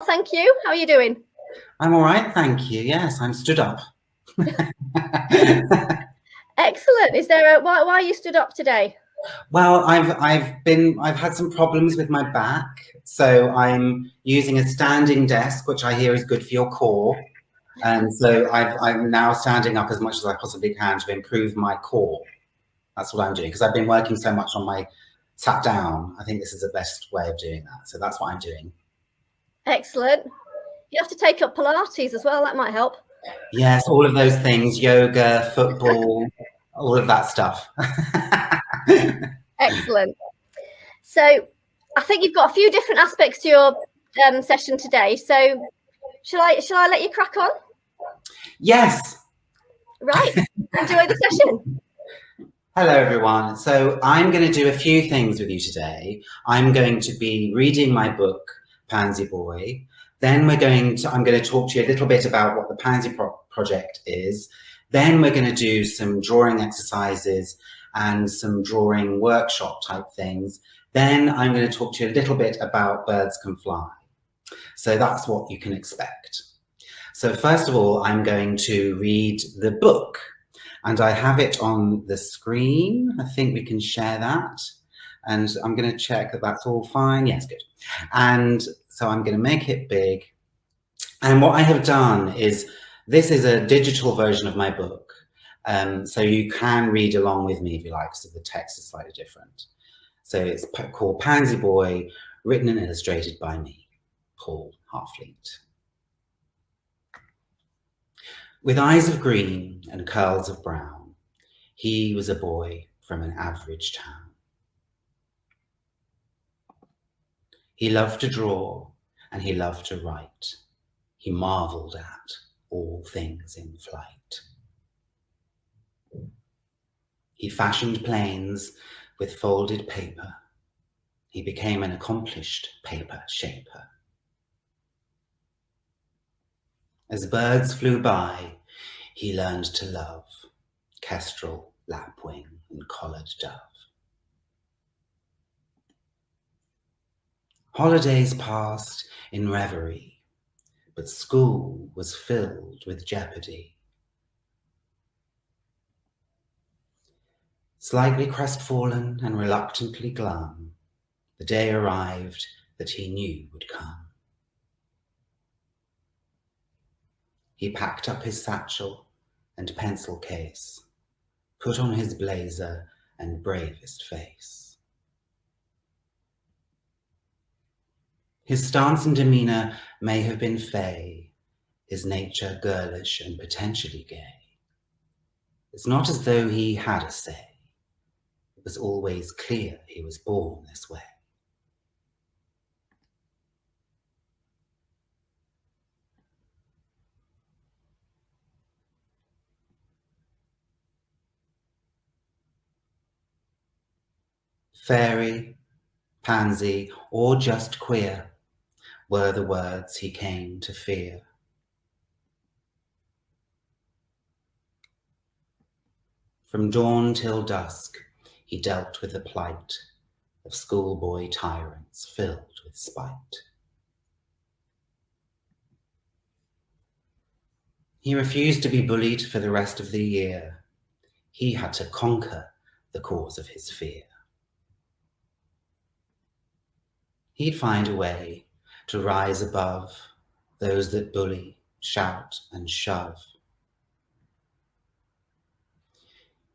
Thank you. How are you doing? I'm all right, thank you. Yes, I'm stood up. Excellent. Is there why are you stood up today? Well, I've had some problems with my back, so I'm using a standing desk, which I hear is good for your core. And so I'm now standing up as much as I possibly can to improve my core. That's what I'm doing because I've been working so much on my sat down. I think this is the best way of doing that. So that's what I'm doing. Excellent. You have to take up Pilates as well. That might help. Yes, all of those things, yoga, football, all of that stuff. Excellent. So I think you've got a few different aspects to your session today. So shall I let you crack on? Yes. Right. Enjoy the session. Hello, everyone. So I'm going to do a few things with you today. I'm going to be reading my book, Pansy Boy. Then I'm going to talk to you a little bit about what the Pansy project is. Then we're going to do some drawing exercises and some drawing workshop type things. Then I'm going to talk to you a little bit about Birds Can Fly. So that's what you can expect. So first of all, I'm going to read the book. And I have it on the screen. I think we can share that. And I'm going to check that that's all fine. Yes, good. And so I'm going to make it big. And what I have done is, this is a digital version of my book. So you can read along with me if you like, so the text is slightly different. So it's called Pansy Boy, written and illustrated by me, Paul Harfleet. With eyes of green and curls of brown, he was a boy from an average town. He loved to draw and he loved to write. He marveled at all things in flight. He fashioned planes with folded paper. He became an accomplished paper shaper. As birds flew by, he learned to love kestrel, lapwing, and collared dove. Holidays passed in reverie, but school was filled with jeopardy. Slightly crestfallen and reluctantly glum, the day arrived that he knew would come. He packed up his satchel and pencil case, put on his blazer and bravest face. His stance and demeanor may have been fey, his nature girlish and potentially gay. It's not as though he had a say. It was always clear he was born this way. Fairy, pansy, or just queer were the words he came to fear. From dawn till dusk, he dealt with the plight of schoolboy tyrants filled with spite. He refused to be bullied for the rest of the year. He had to conquer the cause of his fear. He'd find a way to rise above those that bully, shout, and shove.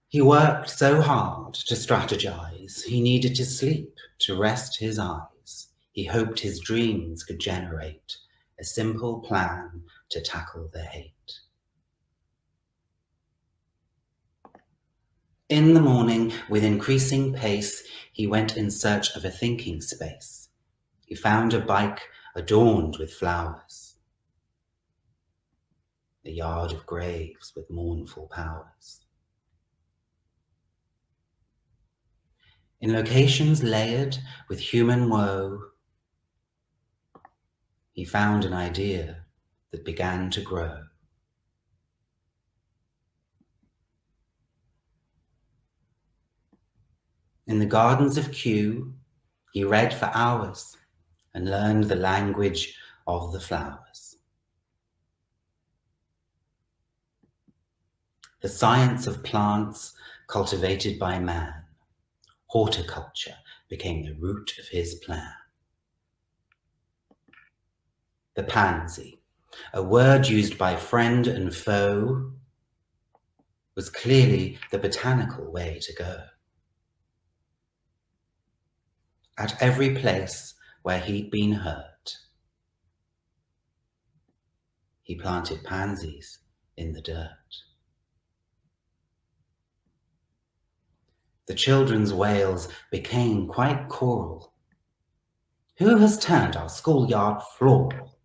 He worked so hard to strategize, he needed to sleep to rest his eyes. He hoped his dreams could generate a simple plan to tackle the hate. In the morning, with increasing pace, he went in search of a thinking space. He found a bike adorned with flowers, a yard of graves with mournful powers. In locations layered with human woe, he found an idea that began to grow. In the gardens of Kew, he read for hours and learned the language of the flowers. The science of plants cultivated by man, horticulture, became the root of his plan. The pansy, a word used by friend and foe, was clearly the botanical way to go. At every place where he'd been hurt, he planted pansies in the dirt. The children's wails became quite choral. Who has turned our schoolyard floral?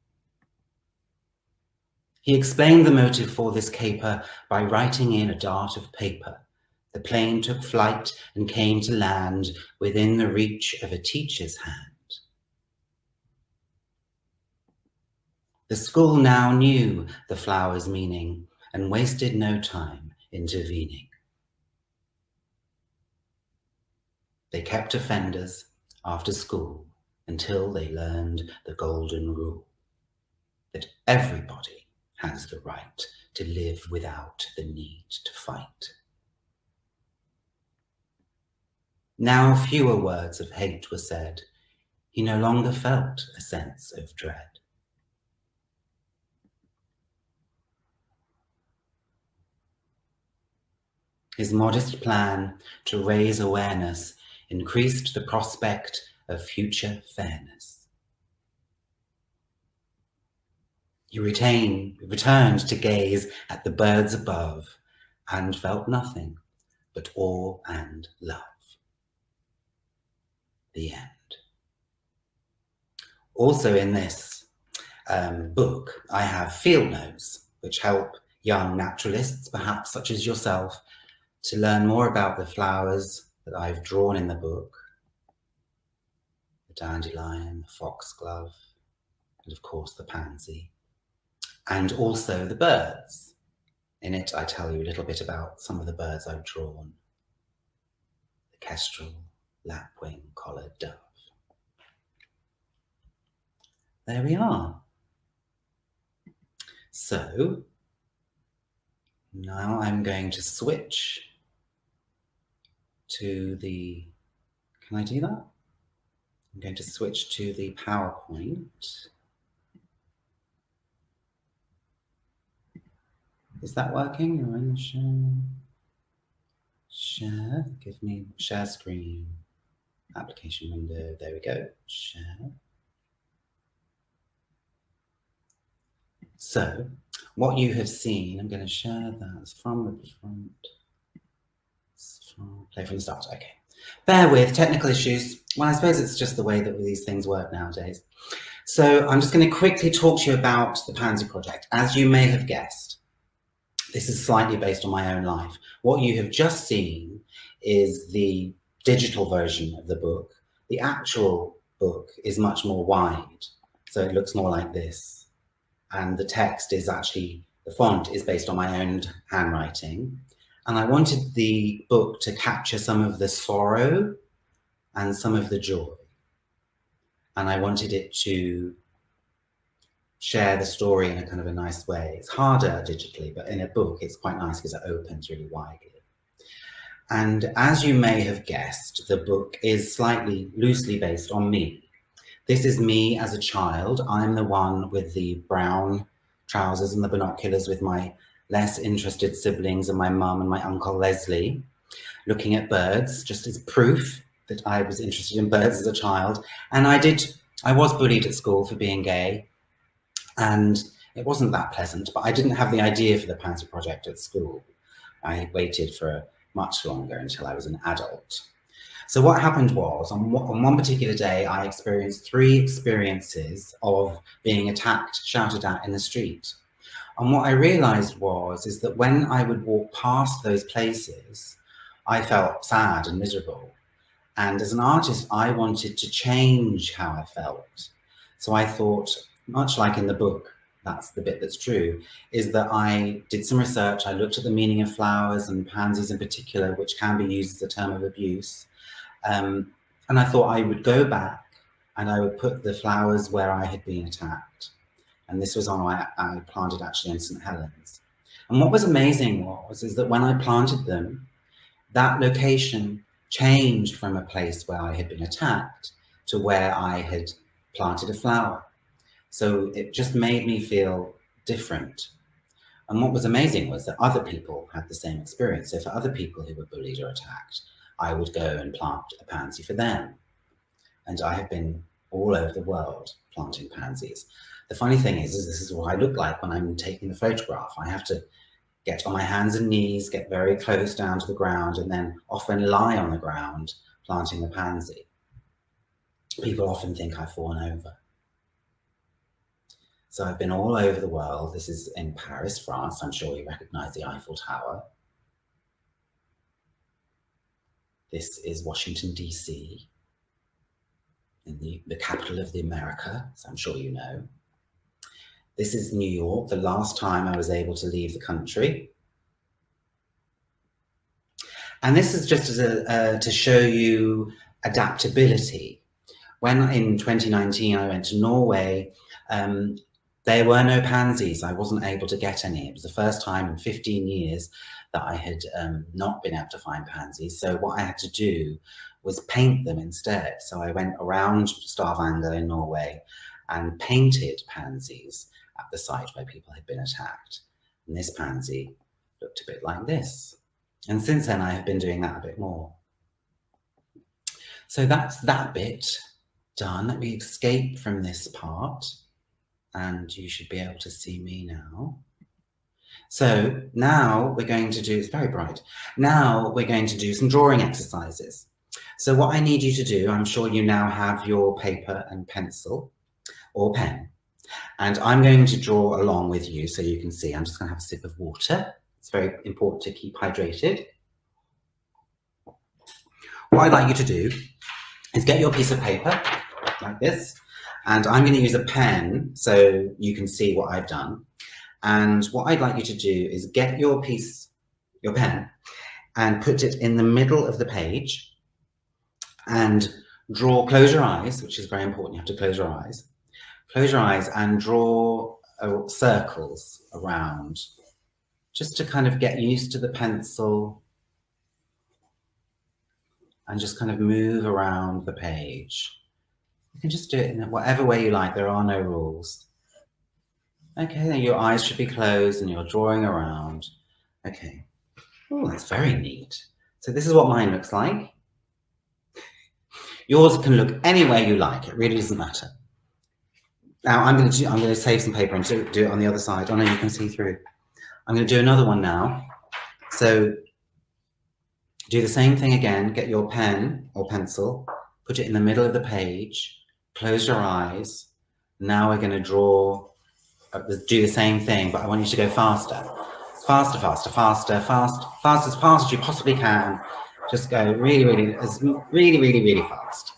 He explained the motive for this caper by writing in a dart of paper. The plane took flight and came to land within the reach of a teacher's hand. The school now knew the flower's meaning and wasted no time intervening. They kept offenders after school until they learned the golden rule, that everybody has the right to live without the need to fight. Now fewer words of hate were said. He no longer felt a sense of dread. His modest plan to raise awareness increased the prospect of future fairness. He returned to gaze at the birds above and felt nothing but awe and love. The end. Also in this book, I have field notes which help young naturalists, perhaps such as yourself, to learn more about the flowers that I've drawn in the book. The dandelion, the foxglove, and of course the pansy. And also the birds. In it, I tell you a little bit about some of the birds I've drawn. The kestrel, lapwing, collared dove. There we are. So, now I'm going to switch to the, can I do that? I'm going to switch to the PowerPoint. Is that working? You're in share, give me share screen, application window, there we go, share. So, what you have seen, I'm going to share that from the front, play from the start, okay. Bear with, technical issues. Well, I suppose it's just the way that these things work nowadays. So I'm just going to quickly talk to you about the Pansy Project. As you may have guessed, this is slightly based on my own life. What you have just seen is the digital version of the book. The actual book is much more wide, so it looks more like this. And the text is actually, the font is based on my own handwriting. And I wanted the book to capture some of the sorrow and some of the joy. And I wanted it to share the story in a kind of a nice way. It's harder digitally, but in a book, it's quite nice because it opens really widely. And as you may have guessed, the book is slightly loosely based on me. This is me as a child. I'm the one with the brown trousers and the binoculars with my less interested siblings and my mum and my uncle Leslie, looking at birds, just as proof that I was interested in birds as a child. And I was bullied at school for being gay, and it wasn't that pleasant, but I didn't have the idea for the Pansy Project at school. I waited for much longer until I was an adult. So what happened was, on one particular day, I experienced 3 experiences of being attacked, shouted at in the street. And what I realized is that when I would walk past those places, I felt sad and miserable. And as an artist, I wanted to change how I felt. So I thought, much like in the book, that's the bit that's true, is that I did some research. I looked at the meaning of flowers and pansies in particular, which can be used as a term of abuse. And I thought I would go back and I would put the flowers where I had been attacked. And this was on I planted actually in St. Helens. And what was amazing is that when I planted them, that location changed from a place where I had been attacked to where I had planted a flower. So it just made me feel different. And what was amazing was that other people had the same experience. So for other people who were bullied or attacked, I would go and plant a pansy for them. And I have been all over the world planting pansies. The funny thing is this is what I look like when I'm taking the photograph. I have to get on my hands and knees, get very close down to the ground, and then often lie on the ground planting the pansy. People often think I've fallen over. So I've been all over the world. This is in Paris, France. I'm sure you recognize the Eiffel Tower. This is Washington, DC, in the capital of the America, as I'm sure you know. This is New York, the last time I was able to leave the country. And this is just as to show you adaptability. When in 2019 I went to Norway, there were no pansies. I wasn't able to get any. It was the first time in 15 years that I had not been able to find pansies. So what I had to do was paint them instead. So I went around Stavanger in Norway and painted pansies at the site where people had been attacked. And this pansy looked a bit like this. And since then I have been doing that a bit more. So that's that bit done. Let me escape from this part. And you should be able to see me now. So now we're going to do, it's very bright. Now we're going to do some drawing exercises. So what I need you to do, I'm sure you now have your paper and pencil or pen. And I'm going to draw along with you so you can see. I'm just going to have a sip of water. It's very important to keep hydrated. What I'd like you to do is get your piece of paper like this. And I'm going to use a pen so you can see what I've done. And what I'd like you to do is get your pen, and put it in the middle of the page and draw, close your eyes, which is very important. You have to close your eyes. Close your eyes and draw circles around, just to kind of get used to the pencil and just kind of move around the page. You can just do it in whatever way you like. There are no rules. Okay, then your eyes should be closed and you're drawing around. Okay. Oh, that's very neat. So this is what mine looks like. Yours can look any way you like. It really doesn't matter. Now I'm going to save some paper and do it on the other side. Oh no, you can see through. I'm going to do another one now. So do the same thing again. Get your pen or pencil, put it in the middle of the page, close your eyes. Now we're going to draw, do the same thing, but I want you to go faster. Faster, faster, faster, fast as fast as you possibly can. Just go really fast.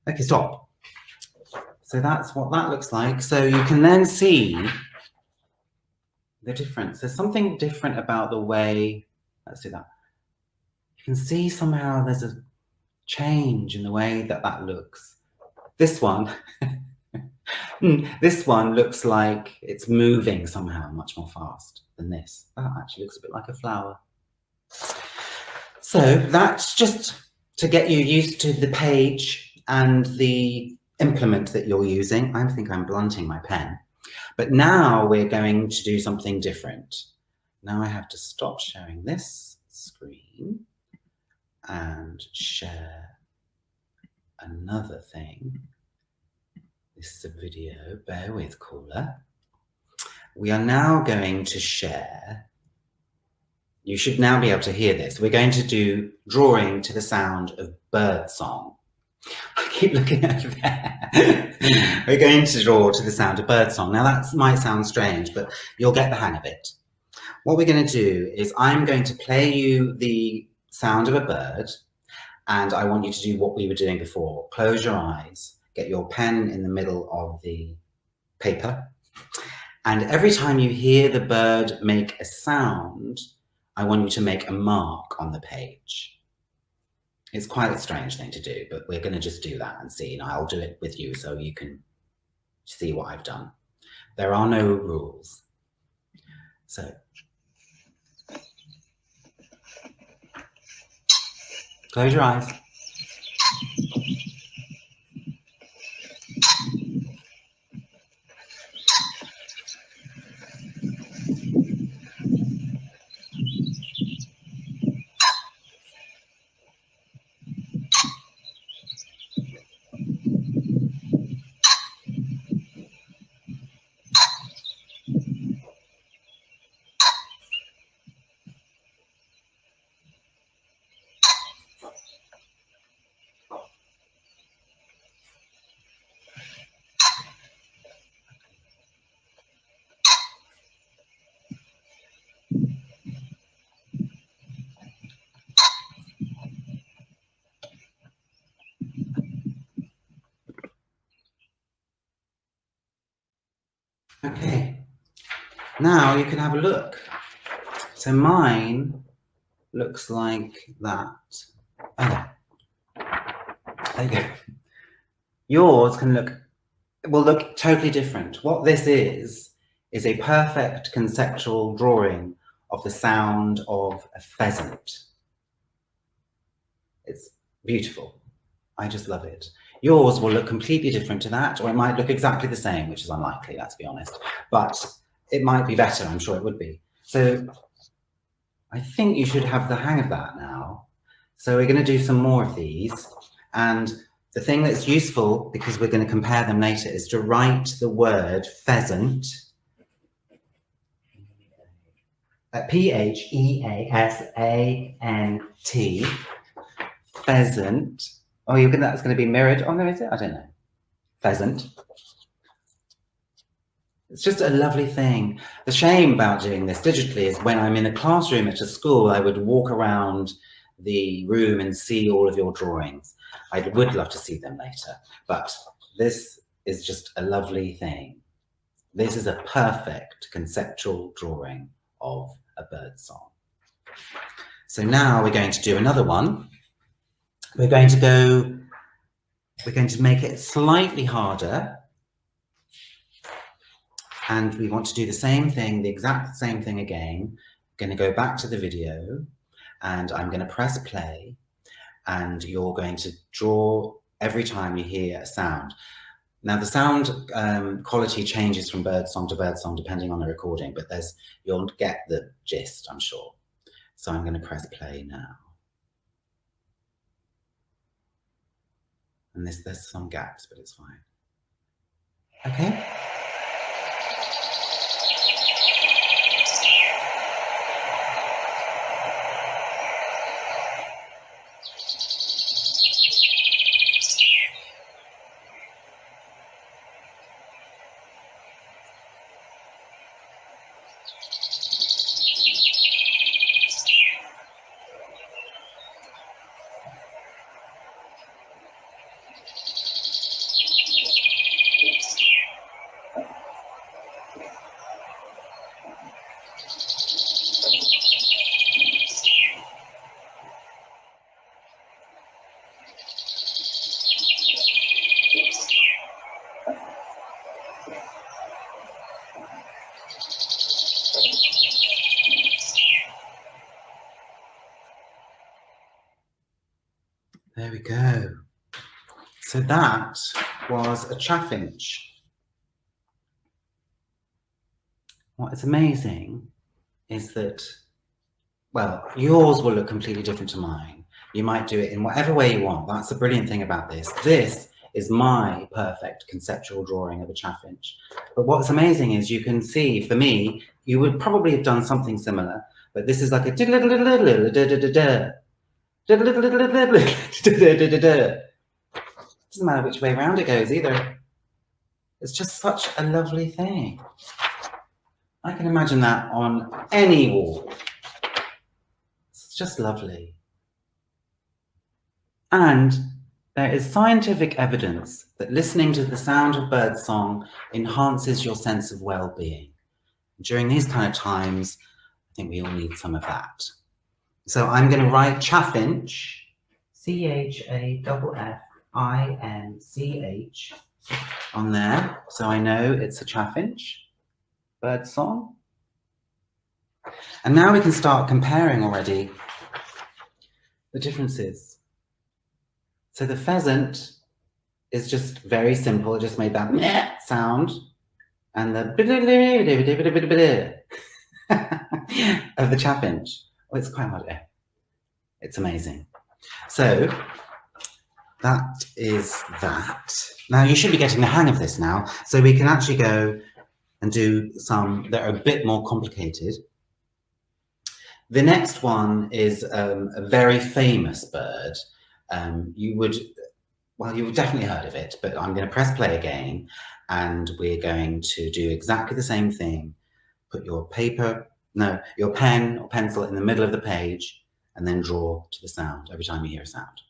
Okay, stop. So that's what that looks like. So you can then see the difference. There's something different about the way, let's do that. You can see somehow there's a change in the way that that looks. This one, this one looks like it's moving somehow much more fast than this. That actually looks a bit like a flower. So that's just to get you used to the page and the implement that you're using. I think I'm blunting my pen. But now we're going to do something different. Now I have to stop sharing this screen and share another thing. This is a video, bear with caller. We are now going to share, you should now be able to hear this. We're going to do drawing to the sound of bird song. I keep looking over there. We're going to draw to the sound of bird song. Now that might sound strange, but you'll get the hang of it. What we're going to do is I'm going to play you the sound of a bird, and I want you to do what we were doing before. Close your eyes, get your pen in the middle of the paper, and every time you hear the bird make a sound, I want you to make a mark on the page. It's quite a strange thing to do, but we're going to just do that and see, and I'll do it with you so you can see what I've done. There are no rules. So, close your eyes. Okay, now you can have a look. So mine looks like that. Oh, there you go. Yours will look totally different. What this is a perfect conceptual drawing of the sound of a pheasant. It's beautiful. I just love it. Yours will look completely different to that, or it might look exactly the same, which is unlikely, let's be honest. But it might be better, I'm sure it would be. So I think you should have the hang of that now. So we're going to do some more of these. And the thing that's useful, because we're going to compare them later, is to write the word pheasant. P-H-E-A-S-A-N-T. Pheasant. Oh, that's going to be mirrored. Oh, no, is it? I don't know. Pheasant. It's just a lovely thing. The shame about doing this digitally is when I'm in a classroom at a school, I would walk around the room and see all of your drawings. I would love to see them later, but this is just a lovely thing. This is a perfect conceptual drawing of a bird song. So now we're going to do another one. We're going to make it slightly harder. And we want to do the same thing, the exact same thing again. I'm going to go back to the video and I'm going to press play and you're going to draw every time you hear a sound. Now the sound quality changes from birdsong to birdsong depending on the recording, but you'll get the gist, I'm sure. So I'm going to press play now. And there's some gaps, but it's fine. Okay. There we go. So that was a chaffinch. What is amazing is that, well, yours will look completely different to mine. You might do it in whatever way you want. That's the brilliant thing about this. This is my perfect conceptual drawing of a chaffinch. But what's amazing is you can see, for me, you would probably have done something similar, but this is like a doesn't matter which way around it goes either. It's just such a lovely thing. I can imagine that on any wall. It's just lovely. And there is scientific evidence that listening to the sound of birdsong enhances your sense of well-being. During these kind of times, I think we all need some of that. So I'm going to write chaffinch, C-H-A-F-F-I-N-C-H, on there, so I know it's a chaffinch. bird song. And now we can start comparing already the differences. So the pheasant is just very simple. It just made that meh sound. And the of the chaffinch. Oh, it's quite hard. It's amazing. So that is that. Now you should be getting the hang of this now. So we can actually go and do some that are a bit more complicated. The next one is a very famous bird. You've definitely heard of it, but I'm going to press play again and we're going to do exactly the same thing. Put your your pen or pencil in the middle of the page and then draw to the sound every time you hear a sound.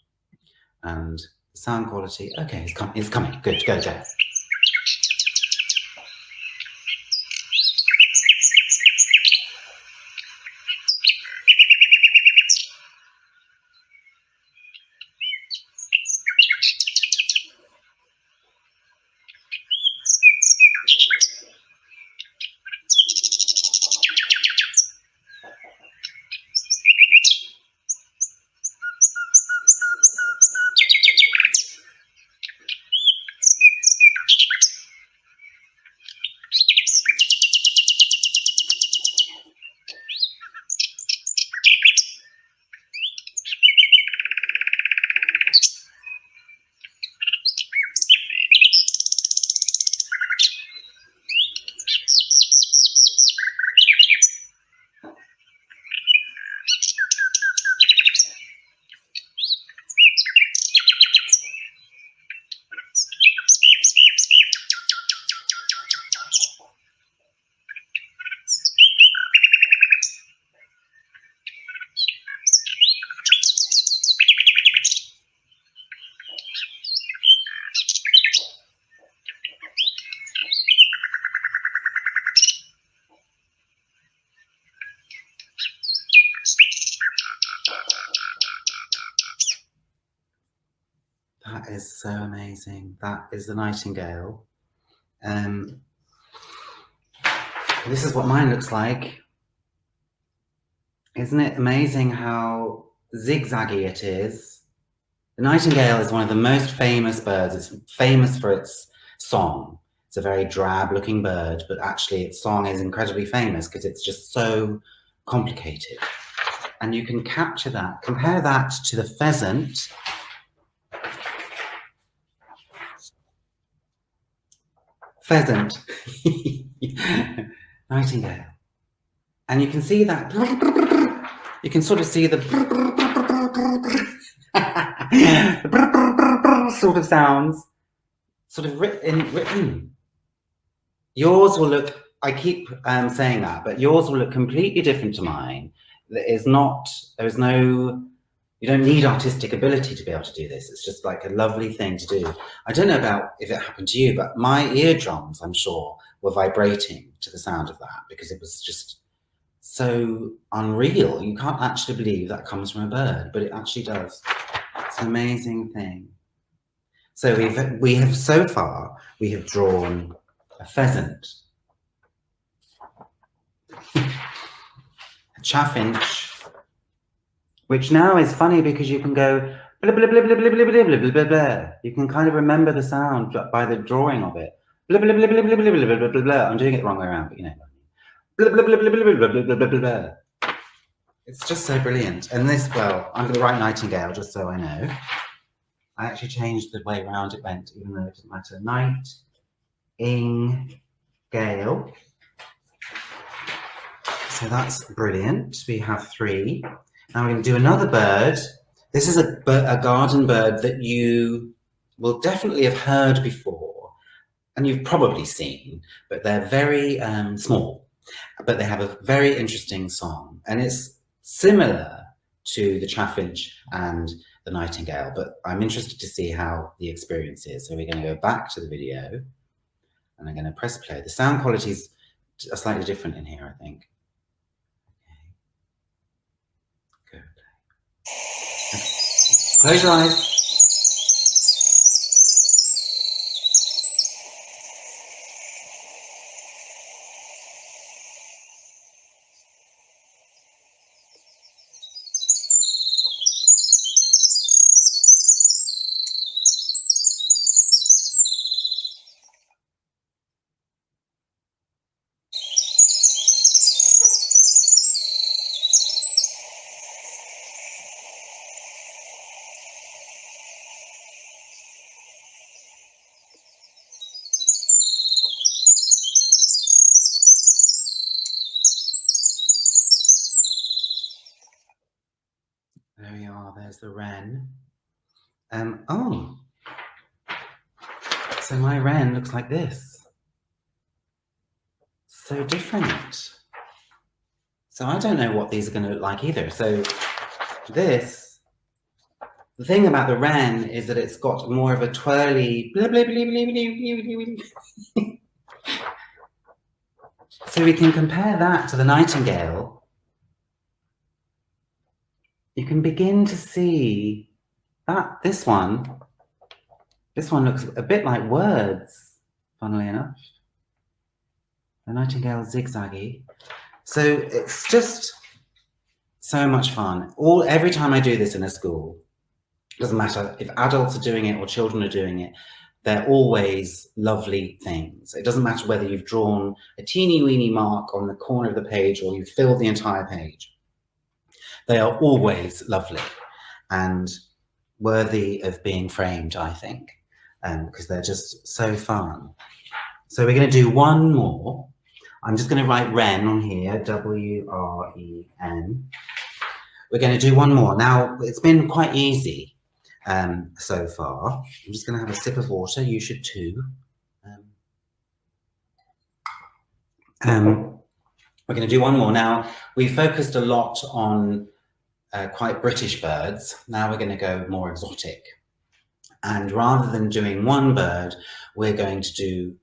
And the sound quality, okay, it's coming. Good, go, Jeff. That is so amazing. That is the nightingale. This is what mine looks like. Isn't it amazing how zigzaggy it is? The nightingale is one of the most famous birds. It's famous for its song. It's a very drab looking bird, but actually its song is incredibly famous because it's just so complicated. And you can capture that, compare that to the pheasant. Pheasant, nightingale. And you can see that, you can sort of see the sort of sounds, sort of written. Yours will look, I keep saying that, but yours will look completely different to mine. There is no, you don't need artistic ability to be able to do this. It's just like a lovely thing to do. I don't know about if it happened to you, but my eardrums, I'm sure, were vibrating to the sound of that because it was just so unreal. You can't actually believe that comes from a bird, but it actually does. It's an amazing thing. So we have so far, we have drawn a pheasant, a chaffinch, which now is funny because you can go blah, blah, blah, blah, blah, blah, blah, blah, blah, blah. You can kind of remember the sound by the drawing of it. Blah, blah, blah, blah, blah, blah, blah, blah, blah, blah. I'm doing it the wrong way around, but you know. Blah, blah, blah, blah, blah, blah, blah, blah, blah, blah, blah. It's just so brilliant. And this, well, I'm going to write nightingale just so I know. I actually changed the way around it went, even though it doesn't matter. Nightingale. So that's brilliant. We have 3. Now we're going to do another bird. This is a garden bird that you will definitely have heard before, and you've probably seen, but they're very small, but they have a very interesting song, and it's similar to the chaffinch and the nightingale, but I'm interested to see how the experience is. So we're going to go back to the video, and I'm going to press play. The sound qualities are slightly different in here, I think. Close your eyes. There's the wren. Oh, so my wren looks like this. So different. So I don't know what these are going to look like either. So this, the thing about the wren is that it's got more of a twirly. Blah, blah, blah, blah, blah, blah. So we can compare that to the nightingale. You can begin to see that this one looks a bit like words, funnily enough. The nightingale zigzaggy. So it's just so much fun. Every time I do this in a school, doesn't matter if adults are doing it or children are doing it, they're always lovely things. It doesn't matter whether you've drawn a teeny weeny mark on the corner of the page or you've filled the entire page. They are always lovely and worthy of being framed, I think, because they're just so fun. So we're going to do one more. I'm just going to write wren on here, W-R-E-N. We're going to do one more. Now, it's been quite easy so far. I'm just going to have a sip of water. You should too. We're going to do one more. Now, we focused a lot on quite British birds. Now we're going to go more exotic. And rather than doing one bird, we're going to do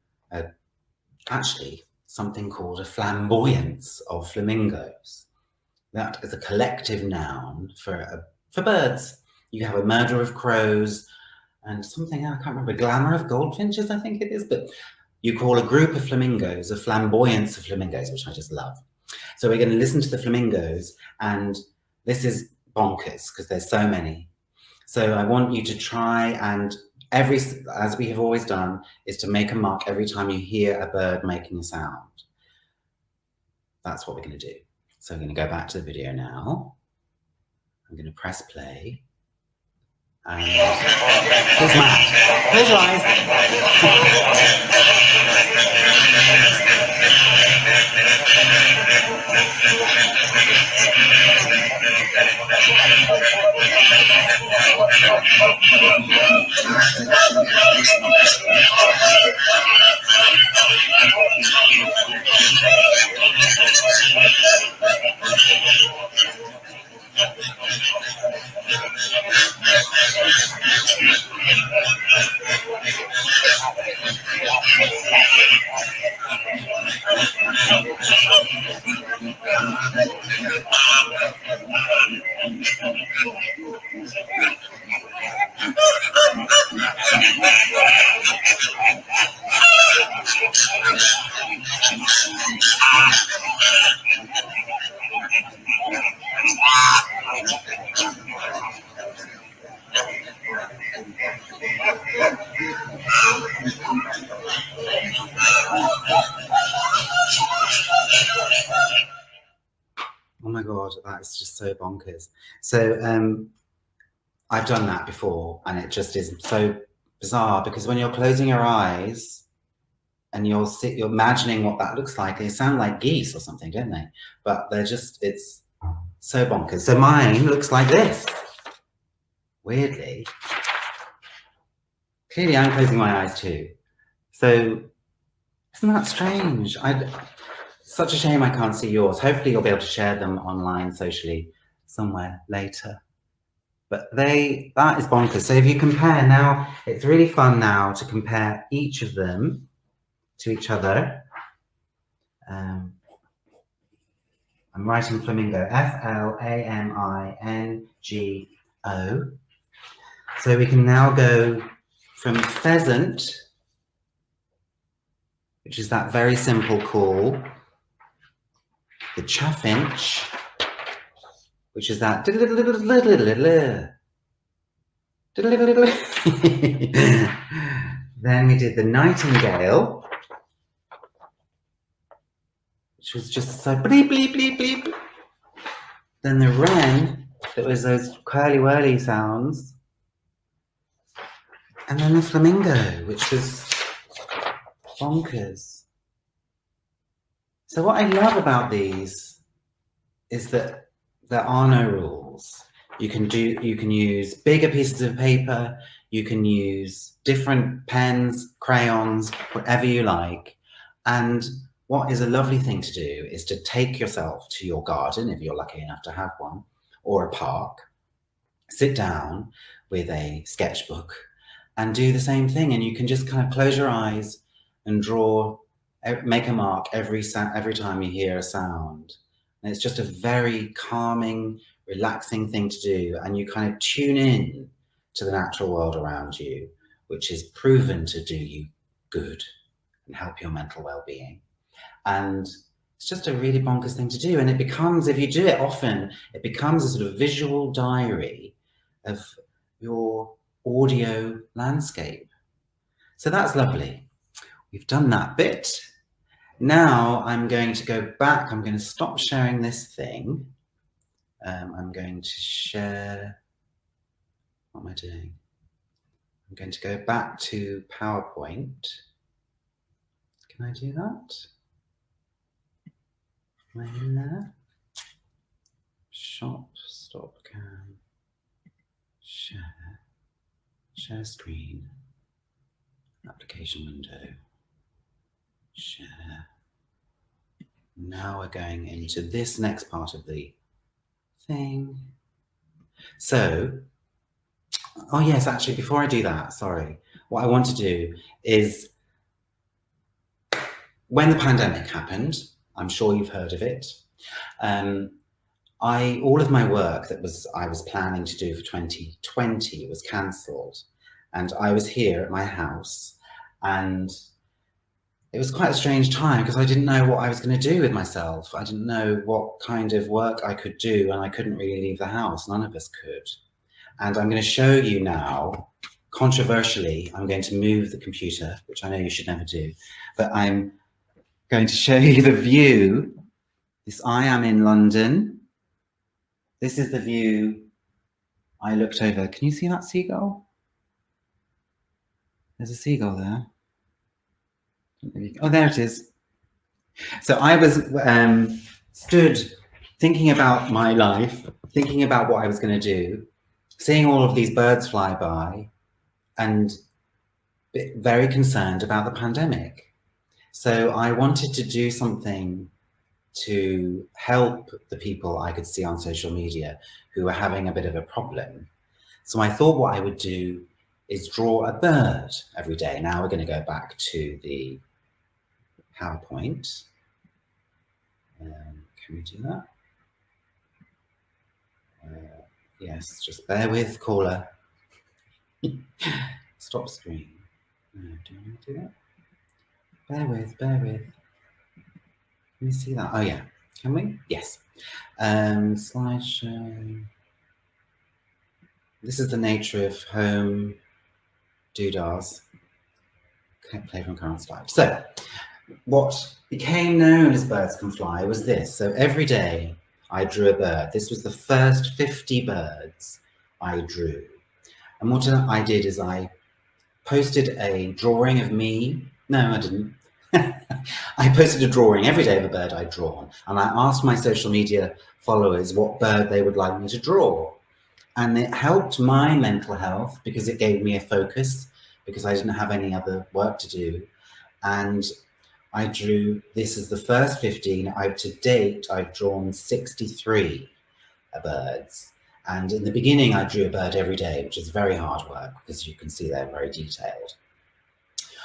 actually something called a flamboyance of flamingos. That is a collective noun for birds. You have a murder of crows and something, I can't remember, glamour of goldfinches, I think it is, but you call a group of flamingos a flamboyance of flamingos, which I just love. So we're going to listen to the flamingos, and this is bonkers because there's so many. So I want you to try and as we have always done, is to make a mark every time you hear a bird making a sound. That's what we're going to do. So I'm going to go back to the video now. I'm going to press play. And here's Matt. Close your eyes. Oh my God, that's just so bonkers. So I've done that before, and it just is so bizarre because when you're closing your eyes and you're imagining what that looks like, they sound like geese or something, don't they? But it's so bonkers. So mine looks like this. Weirdly. Clearly I'm closing my eyes too. So isn't that strange? Such a shame I can't see yours. Hopefully you'll be able to share them online socially somewhere later. But that is bonkers. So if you compare now, it's really fun now to compare each of them to each other. I'm writing flamingo, F-L-A-M-I-N-G-O. So we can now go from pheasant, which is that very simple call, the chaffinch, which is that then we did the nightingale, which was just so bleep, bleep, bleep, bleep. Then the wren, that was those curly whirly sounds. And then the flamingo, which was bonkers. So what I love about these is that there are no rules. You can use bigger pieces of paper. You can use different pens, crayons, whatever you like. And what is a lovely thing to do is to take yourself to your garden, if you're lucky enough to have one, or a park, sit down with a sketchbook and do the same thing. And you can just kind of close your eyes and draw, make a mark every time you hear a sound. And it's just a very calming, relaxing thing to do. And you kind of tune in to the natural world around you, which is proven to do you good and help your mental well-being. And it's just a really bonkers thing to do. And it becomes, if you do it often, it becomes a sort of visual diary of your audio landscape. So that's lovely. We've done that bit. Now I'm going to go back. I'm going to stop sharing this thing. I'm going to share, what am I doing? I'm going to go back to PowerPoint. Can I do that? Am I in there? Shop, stop cam, share screen, application window, share. Now we're going into this next part of the thing. So, oh yes, actually, before I do that, sorry, what I want to do is, when the pandemic happened, I'm sure you've heard of it, all of my work that I was planning to do for 2020 was cancelled, and I was here at my house, and it was quite a strange time because I didn't know what I was going to do with myself. I didn't know what kind of work I could do, and I couldn't really leave the house. None of us could. And I'm going to show you now, controversially, I'm going to move the computer, which I know you should never do, but I'm going to show you the view. I am in London. This is the view I looked over. Can you see that seagull? There's a seagull there. Oh, there it is. So I was stood thinking about my life, thinking about what I was going to do, seeing all of these birds fly by, and very concerned about the pandemic. So I wanted to do something to help the people I could see on social media who were having a bit of a problem. So I thought what I would do is draw a bird every day. Now we're going to go back to the PowerPoint. Can we do that? Yes, just bear with, caller. Stop screen. No, do I do that? Bear with. Can you see that? Oh yeah, can we? Yes. Slideshow. This is the nature of home doodahs. Play from current slide. So what became known as Birds Can Fly was this. So every day I drew a bird. This was the first 50 birds I drew. And what I did is I posted a drawing of me. No, I didn't. I posted a drawing every day of a bird I'd drawn, and I asked my social media followers what bird they would like me to draw. And it helped my mental health because it gave me a focus, because I didn't have any other work to do. And I drew, this is the first 15. To date, I've drawn 63 birds. And in the beginning, I drew a bird every day, which is very hard work because you can see they're very detailed.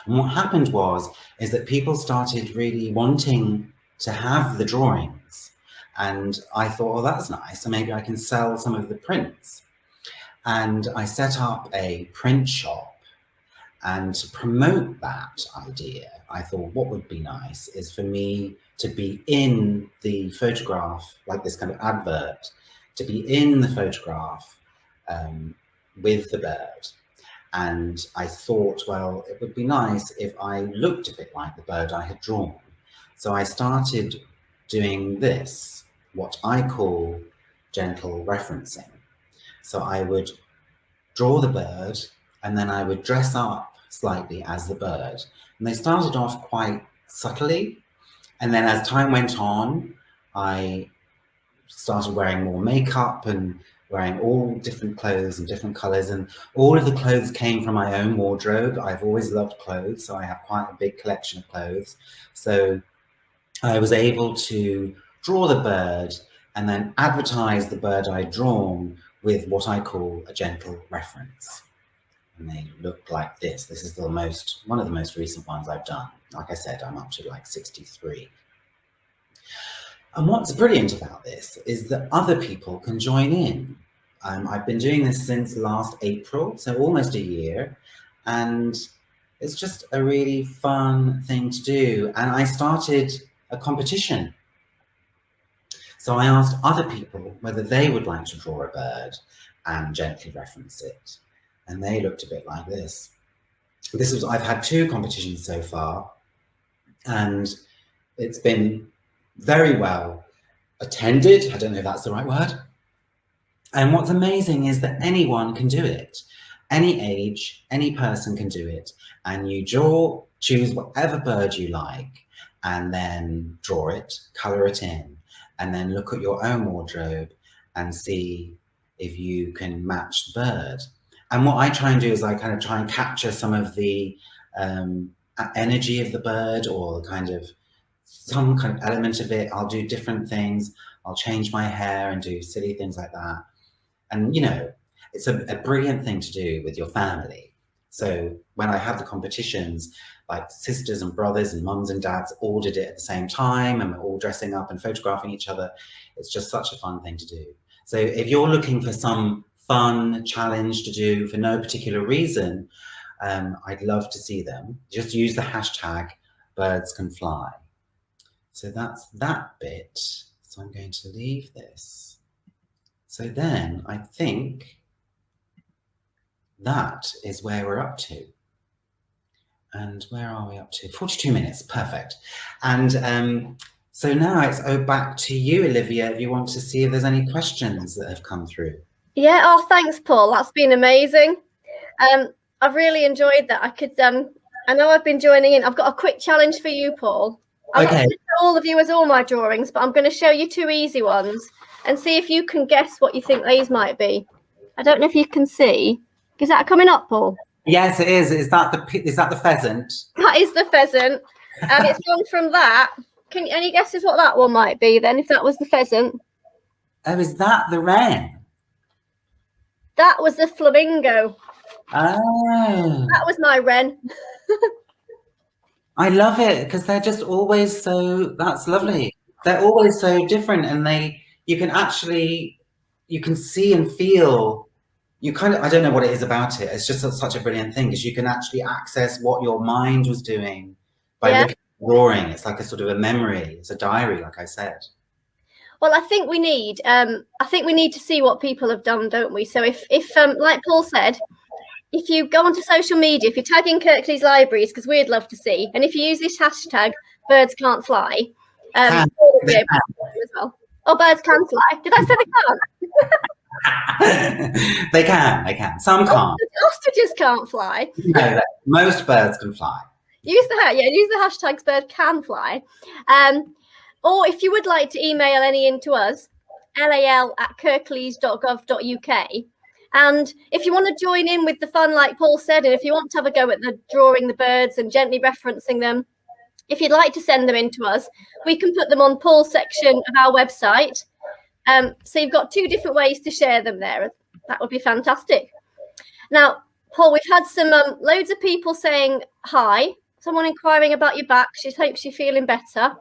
And what happened is that people started really wanting to have the drawings. And I thought, well, that's nice. So maybe I can sell some of the prints. And I set up a print shop. And to promote that idea, I thought what would be nice is for me to be in the photograph, like this kind of advert, to be in the photograph with the bird. And I thought, well, it would be nice if I looked a bit like the bird I had drawn. So I started doing this, what I call gentle referencing. So I would draw the bird, and then I would dress up slightly as the bird. And they started off quite subtly. And then as time went on, I started wearing more makeup and wearing all different clothes and different colours, and all of the clothes came from my own wardrobe. I've always loved clothes, so I have quite a big collection of clothes. So I was able to draw the bird and then advertise the bird I'd drawn with what I call a gentle reference. And they look like this. This is one of the most recent ones I've done. Like I said, I'm up to like 63. And what's brilliant about this is that other people can join in. I've been doing this since last April, so almost a year, and it's just a really fun thing to do. And I started a competition. So I asked other people whether they would like to draw a bird and gently reference it. And they looked a bit like this. I've had 2 competitions so far, and it's been very well attended. I don't know if that's the right word. And what's amazing is that anyone can do it. Any age, any person can do it. And you choose whatever bird you like, and then draw it, colour it in, and then look at your own wardrobe and see if you can match the bird. And what I try and do is I kind of try and capture some of the energy of the bird, or some kind of element of it. I'll do different things. I'll change my hair and do silly things like that. And, you know, it's a brilliant thing to do with your family. So when I have the competitions, like sisters and brothers and mums and dads all did it at the same time, and we're all dressing up and photographing each other. It's just such a fun thing to do. So if you're looking for some fun challenge to do for no particular reason, I'd love to see them. Just use the hashtag birds can fly. So that's that bit. So I'm going to leave this. So then I think that is where we're up to. And where are we up to? 42 minutes, perfect. And so now it's back to you, Olivia, if you want to see if there's any questions that have come through. Yeah, oh, thanks, Paul. That's been amazing. I've really enjoyed that. I know I've been joining in. I've got a quick challenge for you, Paul. I'm not going to show all the viewers all my drawings, but I'm going to show you 2 easy ones and see if you can guess what you think these might be. I don't know if you can see. Is that coming up, Paul? Yes, it is. Is that the pheasant? That is the pheasant. And it's gone from that. Any guesses what that one might be then, if that was the pheasant? Oh, is that the wren? That was the flamingo. Oh. That was my wren. I love it because they're just always that's lovely. They're always so different, and you can see and feel. I don't know what it is about it. It's just such a brilliant thing, because you can actually access what your mind was doing by looking at the drawing. It's like a sort of a memory. It's a diary, like I said. Well, I think we need to see what people have done, don't we? So if like Paul said, if you go onto social media, if you tag in Kirklees Libraries, because we'd love to see, and if you use this hashtag, birds can't fly, we'll be able to see them as well. Oh, birds can fly. Did I say they can't? They can. Some can't. Ostriches can't fly. No, most birds can fly. Use the hashtags bird can fly. Or if you would like to email any in to us, lal@kirklees.gov.uk. And if you want to join in with the fun, like Paul said, and if you want to have a go at drawing the birds and gently referencing them, if you'd like to send them in to us, we can put them on Paul's section of our website. So you've got 2 different ways to share them there. That would be fantastic. Now, Paul, we've had some loads of people saying hi. Someone inquiring about your back. She hopes you're feeling better.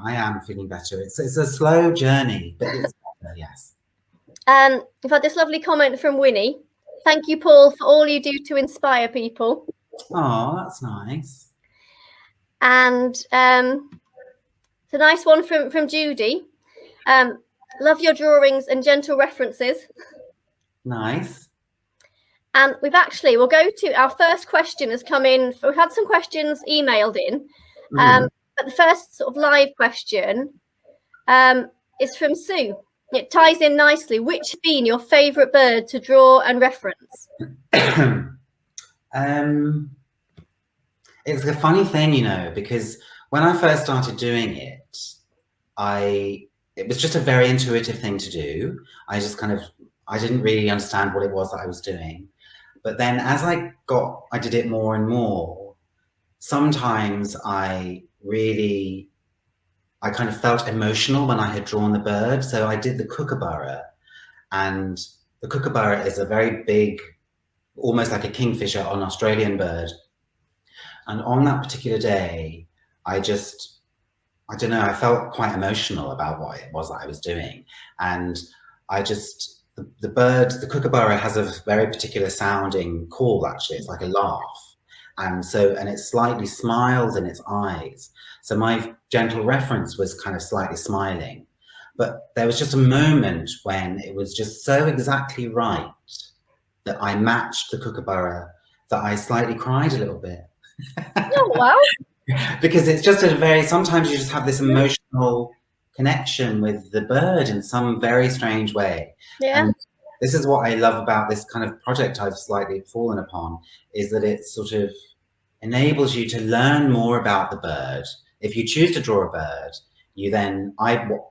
I am feeling better. It's a slow journey, but it's better, yes. We've had this lovely comment from Winnie. Thank you, Paul, for all you do to inspire people. Oh, that's nice. And it's a nice one from Judy. Love your drawings and gentle references. Nice. And we'll go to our first question has come in. We've had some questions emailed in. But the first sort of live question is from Sue. It ties in nicely. Which has been your favourite bird to draw and reference? It's a funny thing, because when I first started doing it, I it was just a very intuitive thing to do. I didn't really understand what it was that I was doing. But then as I did it more and more, sometimes I kind of felt emotional when I had drawn the bird. So I did the kookaburra, and the kookaburra is a very big, almost like a kingfisher, an Australian bird. And on that particular day, I don't know, I felt quite emotional about what it was that I was doing. And the bird, the kookaburra, has a very particular sounding call, actually. It's like a laugh. And it slightly smiles in its eyes. So my gentle reference was kind of slightly smiling. But there was just a moment when it was just so exactly right that I matched the kookaburra that I slightly cried a little bit. Oh, wow. Because it's just sometimes you just have this emotional connection with the bird in some very strange way. Yeah. And this is what I love about this kind of project I've slightly fallen upon, is that it sort of enables you to learn more about the bird. If you choose to draw a bird,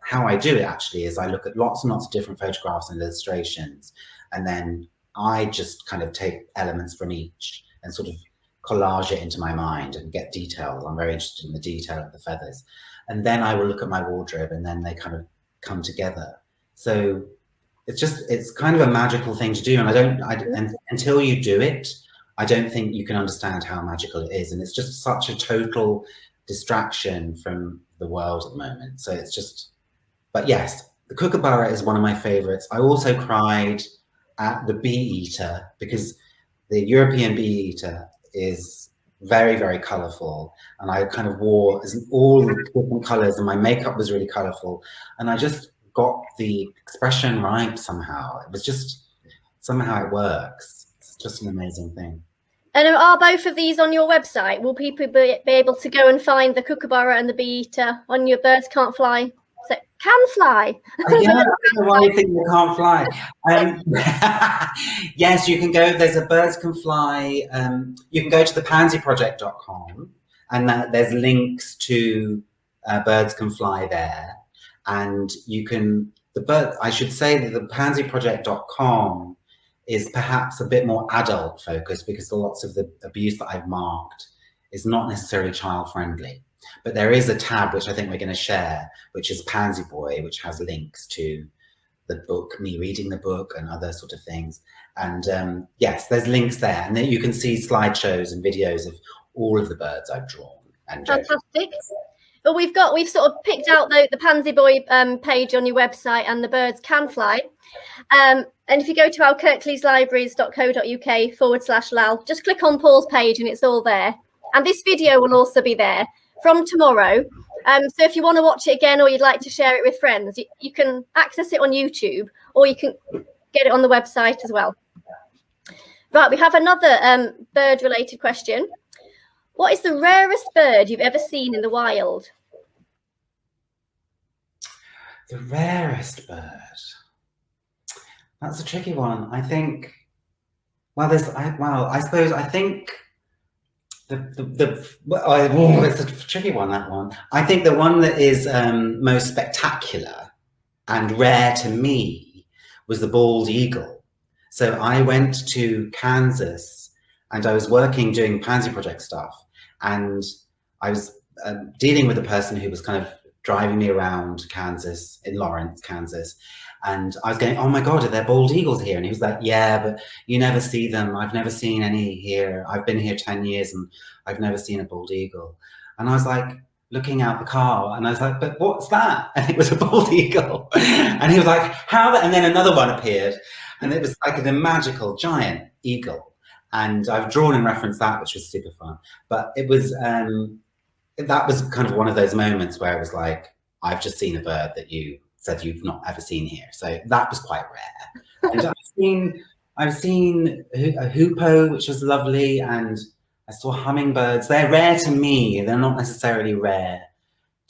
how I do it actually is I look at lots and lots of different photographs and illustrations, and then I just kind of take elements from each and sort of collage it into my mind and get details. I'm very interested in the detail of the feathers. And then I will look at my wardrobe, and then they kind of come together. So it's kind of a magical thing to do. And until you do it, I don't think you can understand how magical it is. And it's just such a total distraction from the world at the moment. So but yes, the kookaburra is one of my favorites. I also cried at the bee eater, because the European bee eater is very, very colorful, and I kind of wore all different colors, and my makeup was really colorful, and I just got the expression right somehow. It was just, somehow it works. It's just an amazing thing. And are both of these on your website? Will people be able to go and find the kookaburra and the bee eater on your Birds Can't Fly? So, can fly. Yeah, I don't know why you think they can't fly. Yes, you can go. There's a Birds Can Fly. You can go to thepansyproject.com, and there's links to Birds Can Fly there. And I should say that the pansyproject.com is perhaps a bit more adult focused, because lots of the abuse that I've marked is not necessarily child friendly. But there is a tab which I think we're going to share, which is Pansy Boy, which has links to the book, me reading the book, and other sort of things. And yes, there's links there, and then you can see slideshows and videos of all of the birds I've drawn. And fantastic. Well, we've sort of picked out the Pansy Boy page on your website, and the Birds Can Fly. And if you go to our kirkleyslibraries.co.uk/lal, just click on Paul's page and it's all there. And this video will also be there from tomorrow. So if you want to watch it again, or you'd like to share it with friends, you can access it on YouTube, or you can get it on the website as well. Right, we have another bird-related question. What is the rarest bird you've ever seen in the wild? The rarest bird? That's a tricky one. I think, it's a tricky one, that one. I think the one that is most spectacular and rare to me was the bald eagle. So I went to Kansas, and I was doing Pansy Project stuff, and I was dealing with a person who was kind of driving me around Kansas, in Lawrence, Kansas. And I was going, oh my God, are there bald eagles here? And he was like, yeah, but you never see them. I've never seen any here. I've been here 10 years and I've never seen a bald eagle. And I was like, looking out the car, and I was like, but what's that? And it was a bald eagle. And he was like, how? And then another one appeared, and it was like a magical giant eagle. And I've drawn and referenced that, which was super fun. But it was, that was kind of one of those moments where it was like, I've just seen a bird that you said you've not ever seen here. So that was quite rare. And I've seen a hoopoe, which was lovely, and I saw hummingbirds. They're rare to me. They're not necessarily rare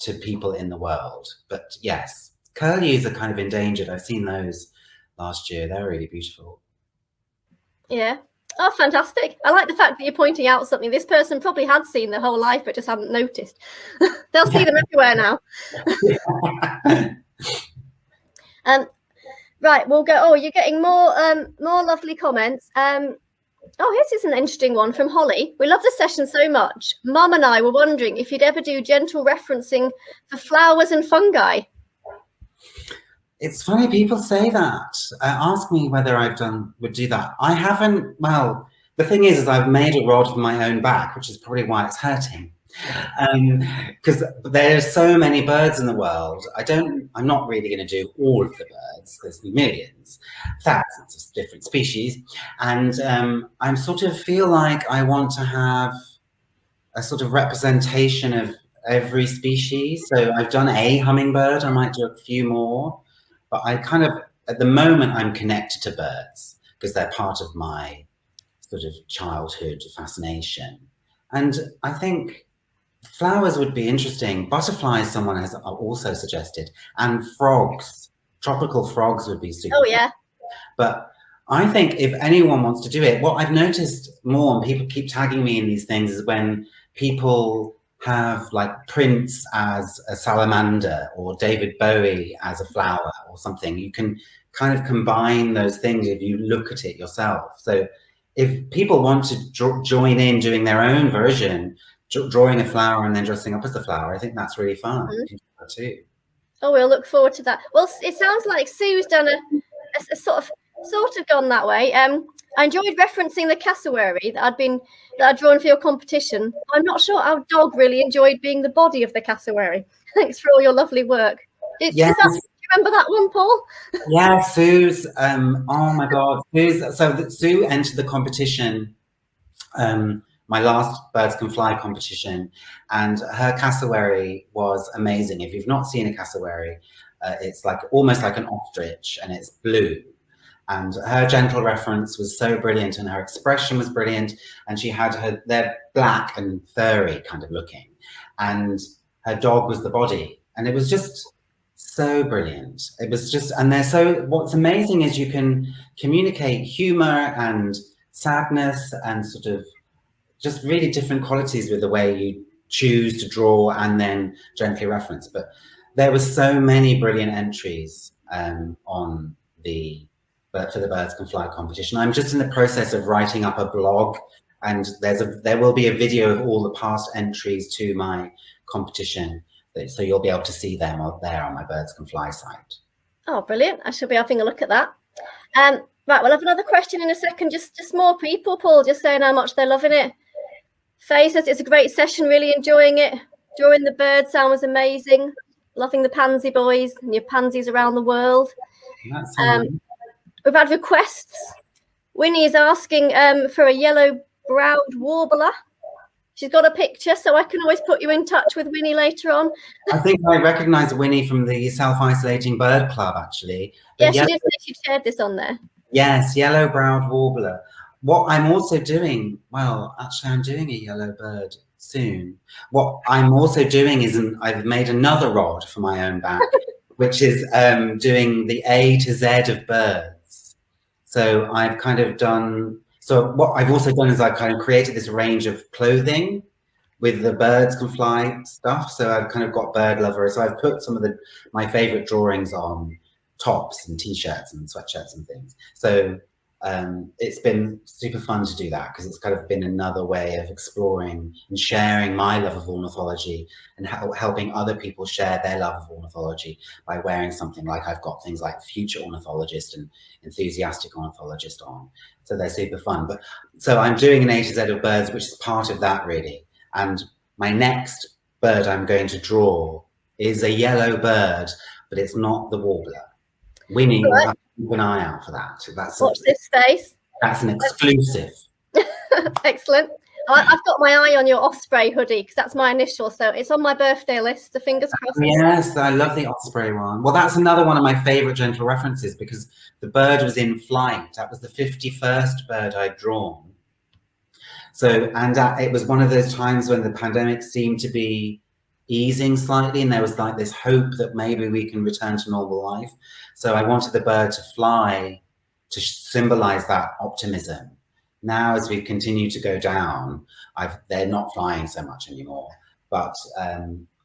to people in the world. But yes, curlews are kind of endangered. I've seen those last year. They're really beautiful. Yeah. Oh, fantastic. I like the fact that you're pointing out something this person probably had seen their whole life but just hadn't noticed. They'll see them everywhere now. Right, we'll go. Oh, you're getting more lovely comments. Oh, here's an interesting one from Holly. We love the session so much. Mum and I were wondering if you'd ever do gentle referencing for flowers and fungi. It's funny, people say that. Ask me whether would do that. I haven't, well, the thing is I've made a rod for my own back, which is probably why it's hurting. Because there's so many birds in the world. I'm not really going to do all of the birds. There's millions, thousands of different species. And I sort of feel like I want to have a sort of representation of every species. So I've done a hummingbird. I might do a few more. But I kind of, at the moment, I'm connected to birds because they're part of my sort of childhood fascination. And I think flowers would be interesting. Butterflies, someone has also suggested, and frogs. Tropical frogs would be super. Oh, yeah. But I think if anyone wants to do it, what I've noticed more, and people keep tagging me in these things, is when people have like Prince as a salamander or David Bowie as a flower or something. You can kind of combine those things if you look at it yourself. So if people want to join in doing their own version, drawing a flower and then dressing up as the flower, I think that's really fun. Too. Oh, we'll look forward to that. Well, it sounds like Sue's done a sort of gone that way. I enjoyed referencing the cassowary that I'd drawn for your competition. I'm not sure our dog really enjoyed being the body of the cassowary. Thanks for all your lovely work. Do you remember that one, Paul? Yeah, Sue's. Oh my God, Sue entered the competition. My last Birds Can Fly competition, and her cassowary was amazing. If you've not seen a cassowary, it's like almost like an ostrich, and it's blue. And her gentle reference was so brilliant, and her expression was brilliant. And she had they're black and furry kind of looking, and her dog was the body, and it was just so brilliant. It was just, and what's amazing is you can communicate humor and sadness and sort of just really different qualities with the way you choose to draw and then gently reference. But there were so many brilliant entries on for the Birds Can Fly competition. I'm just in the process of writing up a blog, and there will be a video of all the past entries to my competition, so you'll be able to see them out there on my Birds Can Fly site. Oh, brilliant. I shall be having a look at that. Right, we'll have another question in a second. Just more people, Paul, just saying how much they're loving it. Faye says it's a great session, really enjoying it. Drawing the bird sound was amazing. Loving the Pansy Boys and your pansies around the world. We've had requests. Winnie is asking for a yellow-browed warbler. She's got a picture, so I can always put you in touch with Winnie later on. I think I recognise Winnie from the Self-Isolating Bird Club, actually. Yeah, she did say she shared this on there. Yes, yellow-browed warbler. What I'm also doing, well, actually, I'm doing a yellow bird soon. What I'm also doing is I've made another rod for my own back, which is doing the A to Z of birds. So I've kind of done, so what I've also done is I've kind of created this range of clothing with the Birds Can Fly stuff. So I've kind of got bird lovers. So I've put some of my favorite drawings on tops and t-shirts and sweatshirts and things. So it's been super fun to do that, because it's kind of been another way of exploring and sharing my love of ornithology and helping other people share their love of ornithology by wearing something like I've got things like Future Ornithologist and Enthusiastic Ornithologist on. So they're super fun. But so I'm doing an A to Z of birds, which is part of that really. And my next bird I'm going to draw is a yellow bird, but it's not the warbler. Winnie will have to keep an eye out for that. Watch this space. That's an exclusive. Excellent. I've got my eye on your Osprey hoodie, because that's my initial, so it's on my birthday list. So fingers crossed. Yes, I love the Osprey one. Well, that's another one of my favourite gentle references, because the bird was in flight. That was the 51st bird I'd drawn. So, and it was one of those times when the pandemic seemed to be easing slightly, and there was like this hope that maybe we can return to normal life. So I wanted the bird to fly to symbolize that optimism. Now, as we continue to go down, they're not flying so much anymore. But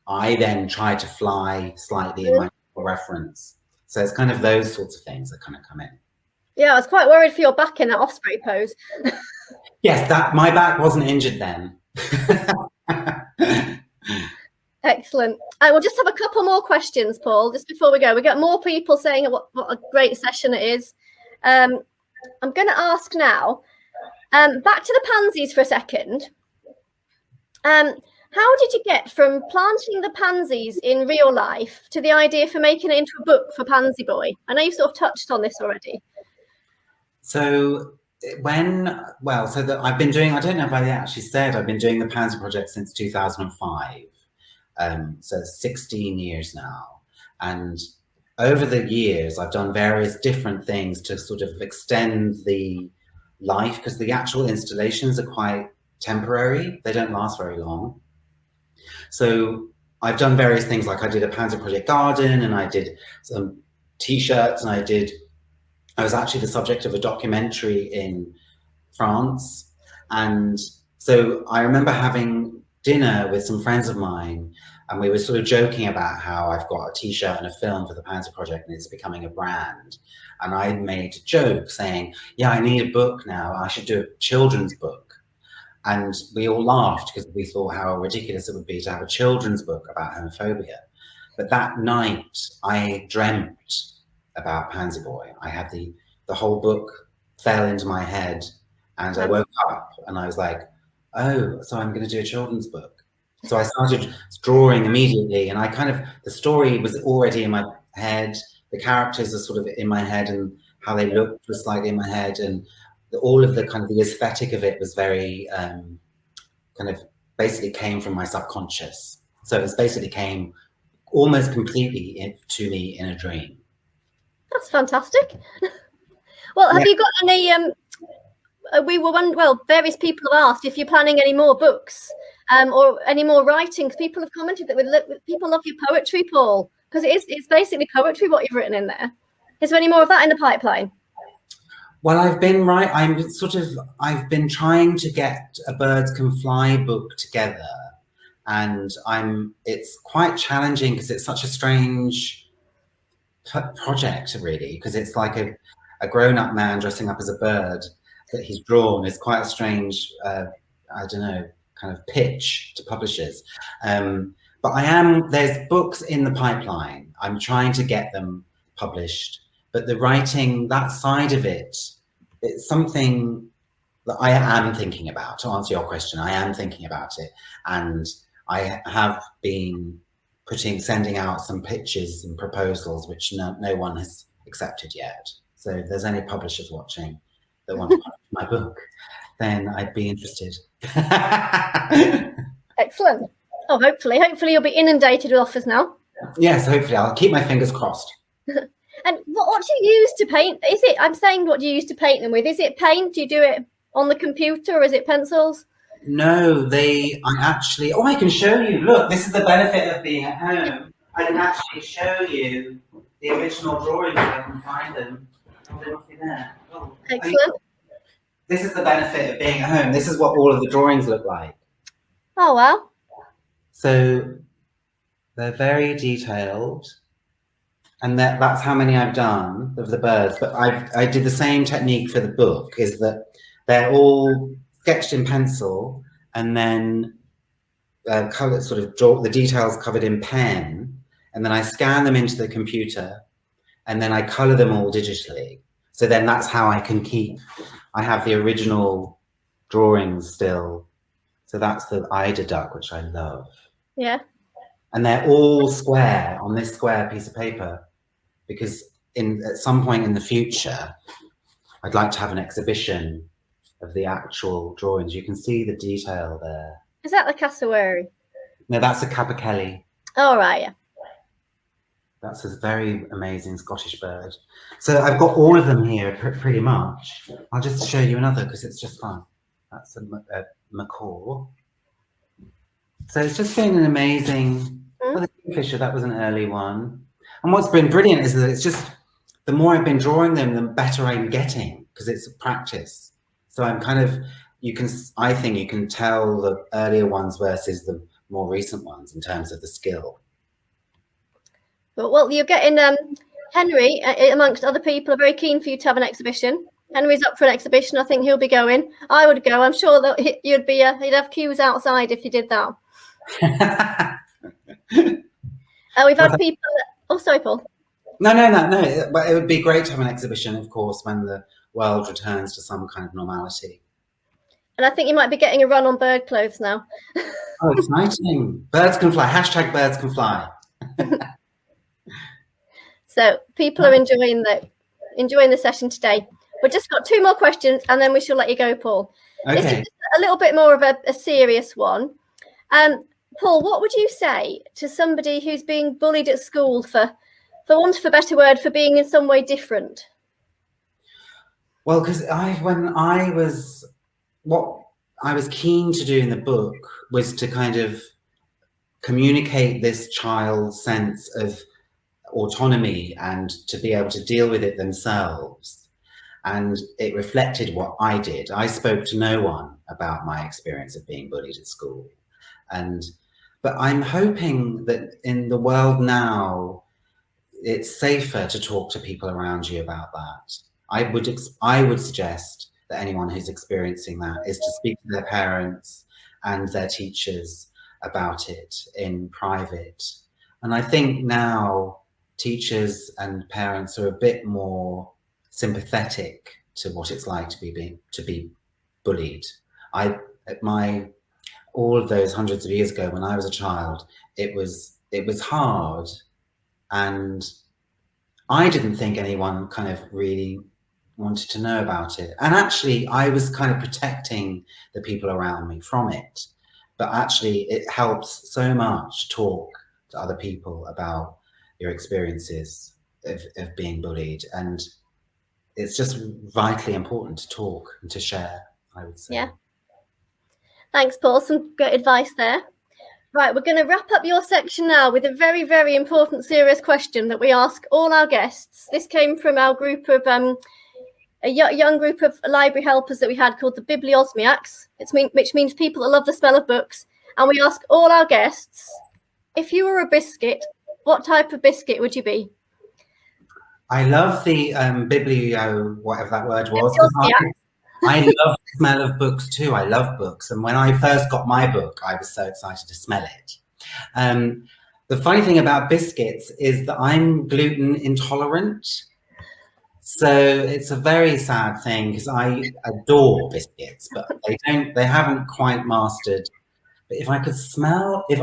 I then tried to fly slightly in my reference. So it's kind of those sorts of things that kind of come in. Yeah, I was quite worried for your back in that osprey pose. Yes, that my back wasn't injured then. Excellent. I will just have a couple more questions, Paul, just before we go. We got more people saying what a great session it is. I'm going to ask now, back to the pansies for a second. How did you get from planting the pansies in real life to the idea for making it into a book for Pansy Boy? I know you sort of touched on this already. So I've been doing, I don't know if I actually said, I've been doing the Panzer project since 2005. So 16 years now. And over the years, I've done various different things to sort of extend the life, because the actual installations are quite temporary. They don't last very long. So I've done various things, like I did a Panzer project garden, and I did some t-shirts, and I was actually the subject of a documentary in France. And so I remember having dinner with some friends of mine, and we were sort of joking about how I've got a t-shirt and a film for the Panzer project and it's becoming a brand. And I made a joke saying, yeah, I need a book now. I should do a children's book. And we all laughed because we thought how ridiculous it would be to have a children's book about homophobia. But that night I dreamt about Panzer Boy. I had the whole book fell into my head, and I woke up and I was like, oh, so I'm going to do a children's book. So I started drawing immediately, and the story was already in my head. The characters are sort of in my head, and how they looked was slightly in my head, and all of the kind of the aesthetic of it was very kind of basically came from my subconscious. So it basically came almost completely to me in a dream. That's fantastic. Well, have you got any? Various people have asked if you're planning any more books or any more writing. People have commented that people love your poetry, Paul, because it's basically poetry what you've written in there. Is there any more of that in the pipeline? Well, I've been trying to get a Birds Can Fly book together, and it's quite challenging because it's such a strange project, really, because it's like a grown-up man dressing up as a bird that he's drawn. Is quite a strange, I don't know, kind of pitch to publishers. But there's books in the pipeline. I'm trying to get them published. But the writing, that side of it, it's something that I am thinking about. To answer your question, I am thinking about it. And I have been sending out some pitches and proposals, which no one has accepted yet. So if there's any publishers watching that want to publish my book, then I'd be interested. Excellent. Oh, hopefully you'll be inundated with offers now. Yes, hopefully. I'll keep my fingers crossed. And what do you use to paint? I'm saying, what do you use to paint them with? Is it paint? Do you do it on the computer, or is it pencils? No, I can show you. Look, this is the benefit of being at home. I can actually show you the original drawings if I can find them. Oh, they must be there. Oh, excellent. This is the benefit of being at home. This is what all of the drawings look like. Oh, wow. So they're very detailed. And that's how many I've done of the birds. But I did the same technique for the book, is that they're all sketched in pencil, and then draw the details covered in pen, and then I scan them into the computer, and then I color them all digitally. So then that's how I have the original drawings still. So that's the eider duck, which I love. Yeah. And they're all square on this square piece of paper, because at some point in the future, I'd like to have an exhibition of the actual drawings. You can see the detail there. Is that the cassowary? No, that's a capercaillie. Oh, right, yeah. That's a very amazing Scottish bird. So I've got all of them here, pretty much. I'll just show you another because it's just fun. That's a macaw. So it's just been an amazing. Well, the kingfisher, that was an early one. And what's been brilliant is that it's just, the more I've been drawing them, the better I'm getting, because it's a practice. So I'm I think you can tell the earlier ones versus the more recent ones in terms of the skill. Well, you're getting Henry, amongst other people, are very keen for you to have an exhibition. Henry's up for an exhibition. I think he'll be going. I would go. I'm sure that you'd have queues outside if you did that. We've had people. Oh, sorry, Paul. No. But it would be great to have an exhibition, of course, when the world returns to some kind of normality. And I think you might be getting a run on bird clothes now. Oh, exciting! Birds can fly. Hashtag birds can fly. So people are enjoying the session today. We've just got 2 more questions, and then we shall let you go, Paul. Okay. This is a little bit more of a serious one. Paul, what would you say to somebody who's being bullied at school for want of a better word, for being in some way different? Well, because what I was keen to do in the book was to kind of communicate this child's sense of autonomy and to be able to deal with it themselves. And it reflected what I did. I spoke to no one about my experience of being bullied at school. But I'm hoping that in the world now, it's safer to talk to people around you about that. I would suggest that anyone who's experiencing that is to speak to their parents and their teachers about it in private. And I think now teachers and parents are a bit more sympathetic to what it's like to be bullied. All of those hundreds of years ago when I was a child, it was hard, and I didn't think anyone kind of really wanted to know about it. And actually, I was kind of protecting the people around me from it. But actually, it helps so much to talk to other people about your experiences of being bullied. And it's just vitally important to talk and to share, I would say. Yeah. Thanks, Paul. Some great advice there. Right, we're going to wrap up your section now with a very, very important, serious question that we ask all our guests. This came from our group of a young group of library helpers that we had called the Bibliosmiacs, which means people that love the smell of books. And we ask all our guests, if you were a biscuit, what type of biscuit would you be? I love the biblio, whatever that word was. I love the smell of books too. I love books. And when I first got my book, I was so excited to smell it. The funny thing about biscuits is that I'm gluten intolerant. So it's a very sad thing because I adore biscuits, but they haven't quite mastered. But if I could smell, if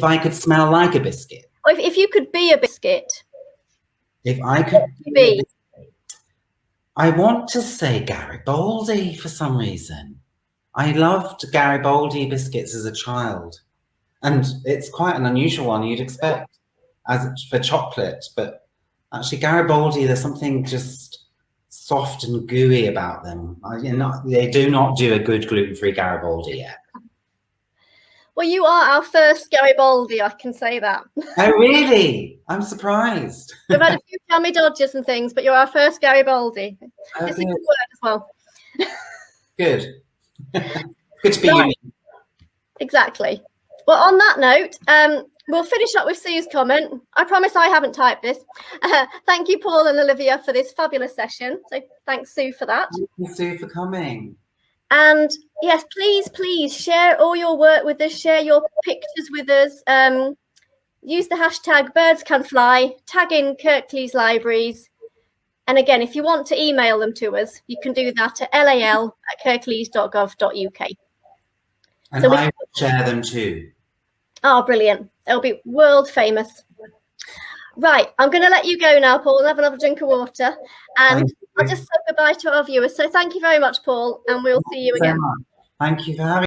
I could smell like a biscuit. Or if you could be a biscuit. If I could be. I want to say Garibaldi for some reason. I loved Garibaldi biscuits as a child. And it's quite an unusual one you'd expect for chocolate, but actually Garibaldi, there's something just soft and gooey about them. They do not do a good gluten-free Garibaldi yet. Well, you are our first Garibaldi, I can say that. Oh, really? I'm surprised. We've had a few Jammy Dodgers and things, but you're our first Garibaldi. Oh, it's a good word as well. Good. Good to be unique. Exactly. Well, on that note, we'll finish up with Sue's comment. I promise I haven't typed this. Thank you, Paul and Olivia, for this fabulous session. So thanks, Sue, for that. Thank you, Sue, for coming. And yes, please share all your work with us. Share your pictures with us. Use the hashtag birds can fly. Tag in Kirklees Libraries. And again, if you want to email them to us, you can do that at lal@kirklees.gov.uk. And so I will share them too. Oh, brilliant. They'll be world famous. Right, I'm going to let you go now, Paul, and have another drink of water. And I'll just say goodbye to our viewers. So thank you very much, Paul, and we'll see you again. Thank you for having me.